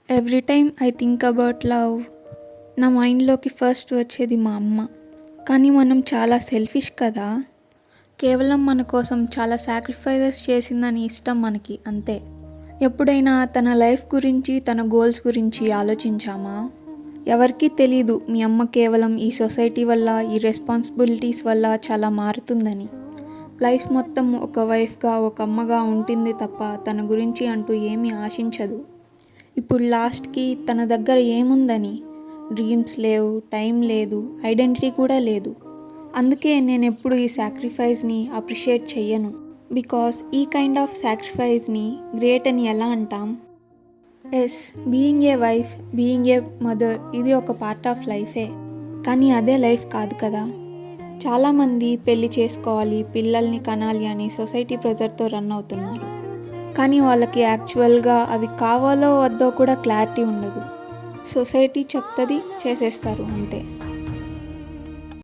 Every time I think about love నా మైండ్లోకి first వచ్చేది మా అమ్మ. కానీ మనం చాలా సెల్ఫిష్ కదా. కేవలం మన కోసం చాలా సాక్రిఫైజెస్ చేసిందని ఇష్టం మనకి, అంతే. ఎప్పుడైనా తన లైఫ్ గురించి, తన గోల్స్ గురించి ఆలోచించామా? ఎవరికీ తెలీదు మీ అమ్మ కేవలం ఈ సొసైటీ వల్ల, ఈ రెస్పాన్సిబిలిటీస్ వల్ల చాలా మారుతుందని. లైఫ్ మొత్తం ఒక వైఫ్గా, ఒక అమ్మగా ఉంటుంది తప్ప తన గురించి అంటూ ఏమీ ఆశించదు. ఇప్పుడు లాస్ట్కి తన దగ్గర ఏముందని? డ్రీమ్స్ లేవు, టైం లేదు, ఐడెంటిటీ కూడా లేదు. అందుకే నేను ఎప్పుడు ఈ సాక్రిఫైస్ని అప్రిషియేట్ చెయ్యను. బికాస్ ఈ కైండ్ ఆఫ్ సాక్రిఫైస్ని గ్రేట్ అని ఎలా అంటాం? Yes, being a wife, being a mother, ఇది ఒక పార్ట్ ఆఫ్ లైఫే. కానీ అదే లైఫ్ కాదు కదా. చాలామంది పెళ్లి చేసుకోవాలి, పిల్లల్ని కనాలి అని సొసైటీ ప్రెజర్తో రన్ అవుతున్నారు. కానీ వాళ్ళకి యాక్చువల్గా అవి కావాలో వద్దో కూడా క్లారిటీ ఉండదు. సొసైటీ చెప్తుంది, చేసేస్తారు, అంతే.